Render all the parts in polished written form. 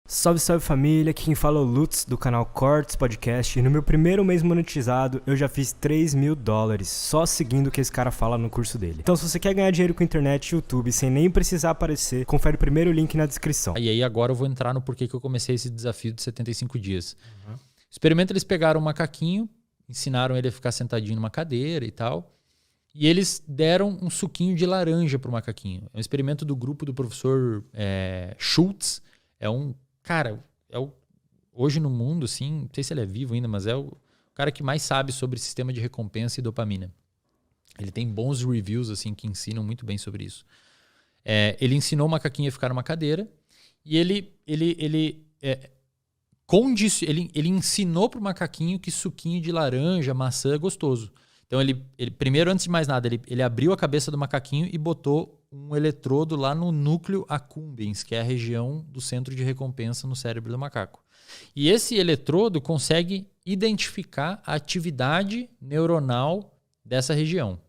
Salve, salve família, aqui quem fala é o Lutz do canal Cortes Podcast e no meu primeiro mês monetizado eu já fiz $3.000 só seguindo o que esse cara fala no curso dele. Então se você quer ganhar dinheiro com internet e YouTube sem nem precisar aparecer, confere o primeiro link na descrição. E aí agora eu vou entrar no porquê que eu comecei esse desafio de 75 dias. Experimento, eles pegaram um macaquinho, ensinaram ele a ficar sentadinho numa cadeira e tal, e eles deram um suquinho de laranja pro macaquinho. É um experimento do grupo do professor Schultz. Cara, hoje no mundo, assim, não sei se ele é vivo ainda, mas é o cara que mais sabe sobre sistema de recompensa e dopamina. Ele tem bons reviews, assim, que ensinam muito bem sobre isso. Ele ensinou o macaquinho a ficar numa cadeira e ele ensinou pro macaquinho que suquinho de laranja, maçã é gostoso. Então, ele primeiro, antes de mais nada, ele abriu a cabeça do macaquinho e botou um eletrodo lá no núcleo accumbens, que é a região do centro de recompensa no cérebro do macaco. E esse eletrodo consegue identificar a atividade neuronal dessa região.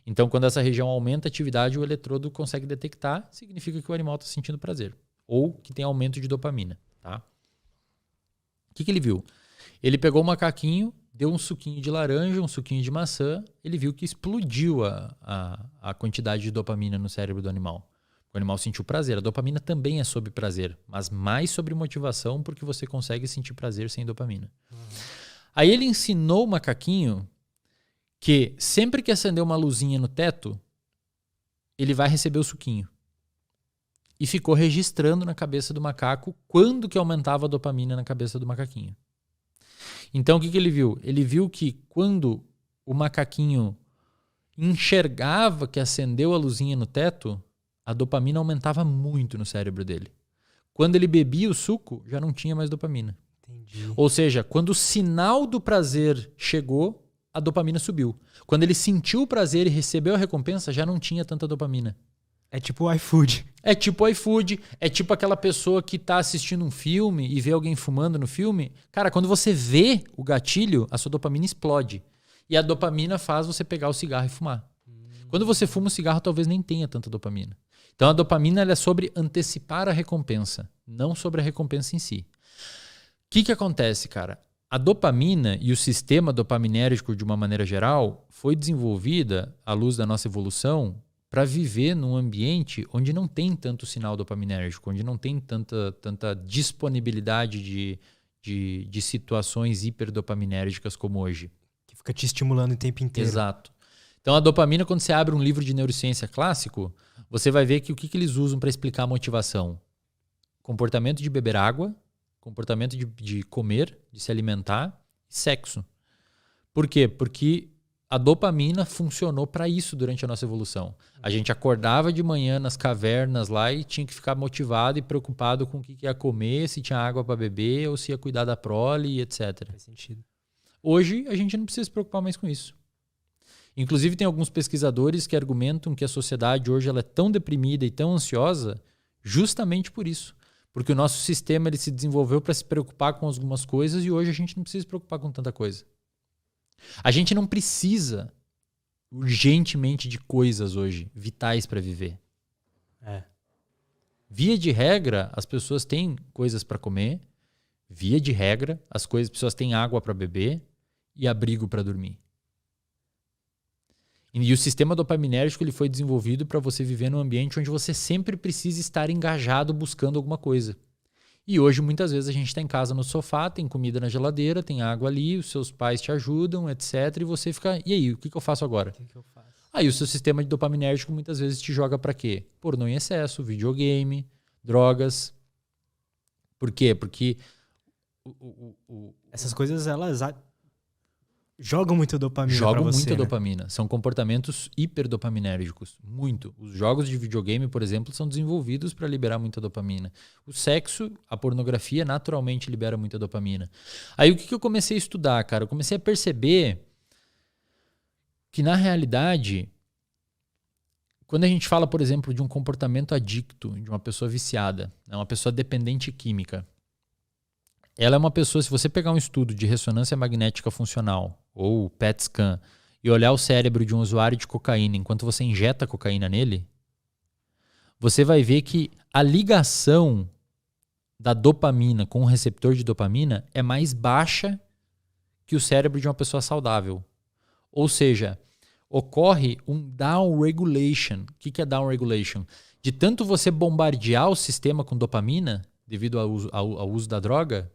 Então, quando essa região aumenta a atividade, o eletrodo consegue detectar, significa que o animal está sentindo prazer. Ou que tem aumento de dopamina. Tá? O que ele viu? Ele pegou o macaquinho, deu um suquinho de laranja, um suquinho de maçã, ele viu que explodiu a quantidade de dopamina no cérebro do animal. O animal sentiu prazer. A dopamina também é sobre prazer, mas mais sobre motivação, porque você consegue sentir prazer sem dopamina. Aí ele ensinou o macaquinho que sempre que acender uma luzinha no teto, ele vai receber o suquinho. E ficou registrando na cabeça do macaco quando que aumentava a dopamina na cabeça do macaquinho. Então, o que ele viu? Ele viu que quando o macaquinho enxergava que acendeu a luzinha no teto, a dopamina aumentava muito no cérebro dele. Quando ele bebia o suco, já não tinha mais dopamina. Entendi. Ou seja, quando o sinal do prazer chegou, a dopamina subiu. Quando ele sentiu o prazer e recebeu a recompensa, já não tinha tanta dopamina. É tipo o iFood. É tipo o iFood, é tipo aquela pessoa que tá assistindo um filme e vê alguém fumando no filme. Cara, quando você vê o gatilho, a sua dopamina explode. E a dopamina faz você pegar o cigarro e fumar. Quando você fuma o cigarro, talvez nem tenha tanta dopamina. Então a dopamina ela é sobre antecipar a recompensa, não sobre a recompensa em si. O que acontece, cara? A dopamina e o sistema dopaminérgico, de uma maneira geral, foi desenvolvida, à luz da nossa evolução, para viver num ambiente onde não tem tanto sinal dopaminérgico, onde não tem tanta disponibilidade de situações hiperdopaminérgicas como hoje. Que fica te estimulando o tempo inteiro. Exato. Então a dopamina, quando você abre um livro de neurociência clássico, você vai ver que o que eles usam para explicar a motivação? Comportamento de beber água, comportamento de comer, de se alimentar e sexo. Por quê? Porque a dopamina funcionou para isso durante a nossa evolução. A gente acordava de manhã nas cavernas lá e tinha que ficar motivado e preocupado com o que ia comer, se tinha água para beber ou se ia cuidar da prole, etc. Faz sentido. Hoje, a gente não precisa se preocupar mais com isso. Inclusive, tem alguns pesquisadores que argumentam que a sociedade hoje ela é tão deprimida e tão ansiosa justamente por isso. Porque o nosso sistema ele se desenvolveu para se preocupar com algumas coisas e hoje a gente não precisa se preocupar com tanta coisa. A gente não precisa urgentemente de coisas hoje vitais para viver. Via de regra, as pessoas têm coisas para comer. Via de regra, as pessoas têm água para beber e abrigo para dormir. E o sistema dopaminérgico ele foi desenvolvido para você viver num ambiente onde você sempre precisa estar engajado buscando alguma coisa. E hoje, muitas vezes, a gente está em casa no sofá, tem comida na geladeira, tem água ali, os seus pais te ajudam, etc. E você fica, e aí, o que eu faço agora? O que eu faço? Aí o seu sistema de dopaminérgico muitas vezes te joga para quê? Pornô em excesso, videogame, drogas. Por quê? Porque essas coisas, elas jogam muito dopamina pra jogam você, muita né? dopamina. São comportamentos hiperdopaminérgicos. Muito. Os jogos de videogame, por exemplo, são desenvolvidos para liberar muita dopamina. O sexo, a pornografia, naturalmente libera muita dopamina. Aí o que eu comecei a estudar, cara? Eu comecei a perceber que, na realidade, quando a gente fala, por exemplo, de um comportamento adicto, de uma pessoa viciada, uma pessoa dependente química, ela é uma pessoa, se você pegar um estudo de ressonância magnética funcional ou PET scan e olhar o cérebro de um usuário de cocaína enquanto você injeta cocaína nele, você vai ver que a ligação da dopamina com o receptor de dopamina é mais baixa que o cérebro de uma pessoa saudável. Ou seja, ocorre um downregulation. O que é downregulation? De tanto você bombardear o sistema com dopamina, devido ao uso da droga,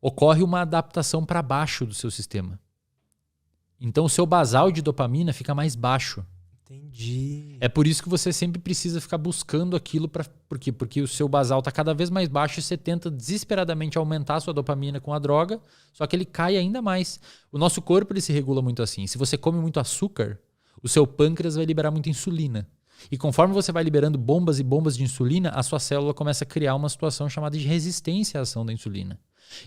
ocorre uma adaptação para baixo do seu sistema. Então o seu basal de dopamina fica mais baixo. Entendi. É por isso que você sempre precisa ficar buscando aquilo. Por quê? Porque o seu basal está cada vez mais baixo e você tenta desesperadamente aumentar a sua dopamina com a droga, só que ele cai ainda mais. O nosso corpo ele se regula muito assim. Se você come muito açúcar, o seu pâncreas vai liberar muita insulina. E conforme você vai liberando bombas e bombas de insulina, a sua célula começa a criar uma situação chamada de resistência à ação da insulina.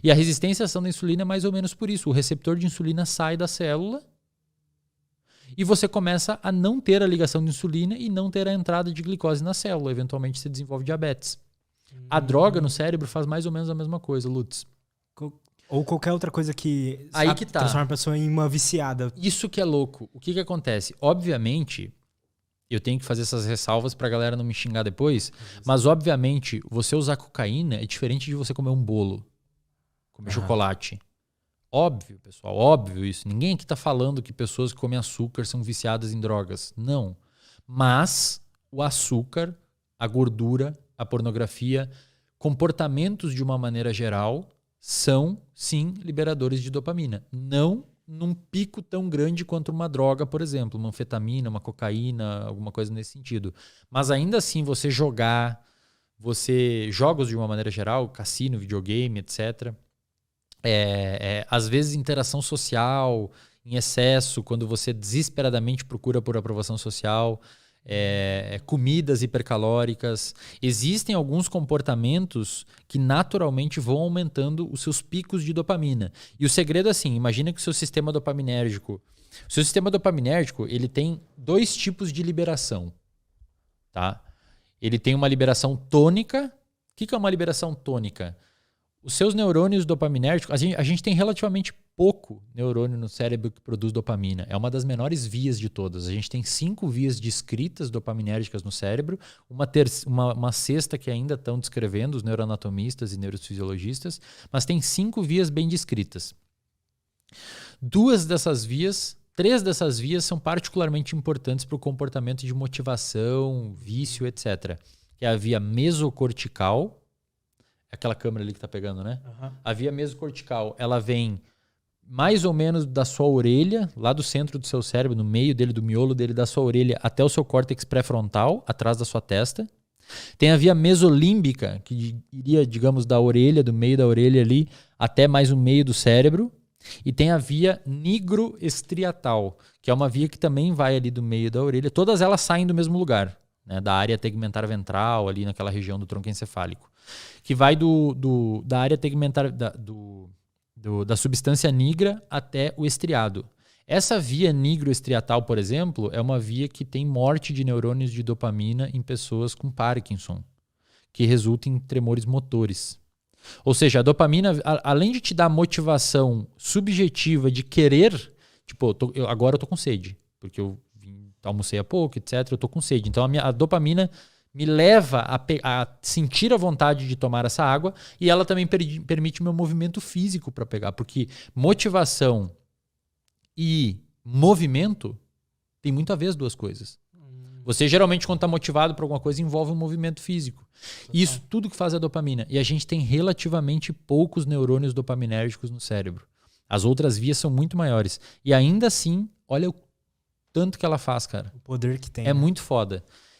E a resistência à ação da insulina é mais ou menos por isso. O receptor de insulina sai da célula e você começa a não ter a ligação de insulina e não ter a entrada de glicose na célula. Eventualmente você desenvolve diabetes. A droga no cérebro faz mais ou menos a mesma coisa, Lutz. Ou qualquer outra coisa que, Aí que tá. Transforma a pessoa em uma viciada. Isso que é louco. O que acontece? Obviamente, eu tenho que fazer essas ressalvas pra galera não me xingar depois, mas obviamente você usar cocaína é diferente de você comer um bolo, comer chocolate. Óbvio, pessoal, óbvio isso. Ninguém aqui tá falando que pessoas que comem açúcar são viciadas em drogas. Não. Mas o açúcar, a gordura, a pornografia, comportamentos de uma maneira geral são, sim, liberadores de dopamina. Não num pico tão grande quanto uma droga, por exemplo, uma anfetamina, uma cocaína, alguma coisa nesse sentido. Mas ainda assim, jogos de uma maneira geral, cassino, videogame, etc., às vezes interação social em excesso, quando você desesperadamente procura por aprovação social, comidas hipercalóricas. Existem alguns comportamentos que naturalmente vão aumentando os seus picos de dopamina. E o segredo é assim, imagina que o seu sistema dopaminérgico... O seu sistema dopaminérgico ele tem dois tipos de liberação. Tá? Ele tem uma liberação tônica. O que é uma liberação tônica? Os seus neurônios dopaminérgicos... A gente tem relativamente pouco neurônio no cérebro que produz dopamina. É uma das menores vias de todas. A gente tem 5 vias descritas dopaminérgicas no cérebro, uma sexta que ainda estão descrevendo os neuroanatomistas e neurofisiologistas, mas tem 5 vias bem descritas. 3 dessas vias são particularmente importantes para o comportamento de motivação, vício, etc. Que é a via mesocortical, aquela câmera ali que está pegando, né? A via mesocortical, ela vem mais ou menos da sua orelha, lá do centro do seu cérebro, no meio dele, do miolo dele, da sua orelha, até o seu córtex pré-frontal, atrás da sua testa. Tem a via mesolímbica, que iria, digamos, da orelha, do meio da orelha ali, até mais o meio do cérebro. E tem a via nigroestriatal, que é uma via que também vai ali do meio da orelha. Todas elas saem do mesmo lugar, né, da área tegmentar ventral, ali naquela região do tronco encefálico. Que vai da área tegmentar... da substância nigra até o estriado. Essa via nigroestriatal, por exemplo, é uma via que tem morte de neurônios de dopamina em pessoas com Parkinson, que resulta em tremores motores. Ou seja, a dopamina, além de te dar motivação subjetiva de querer, tipo, agora eu tô com sede, porque eu almocei há pouco, etc., eu tô com sede. Então a dopamina me leva a sentir a vontade de tomar essa água e ela também permite o meu movimento físico para pegar, porque motivação e movimento tem muito a ver as duas coisas. Você geralmente, quando está motivado por alguma coisa, envolve um movimento físico. Isso tudo que faz a dopamina. E a gente tem relativamente poucos neurônios dopaminérgicos no cérebro. As outras vias são muito maiores. E ainda assim, olha o tanto que ela faz, cara. O poder que tem. É muito foda.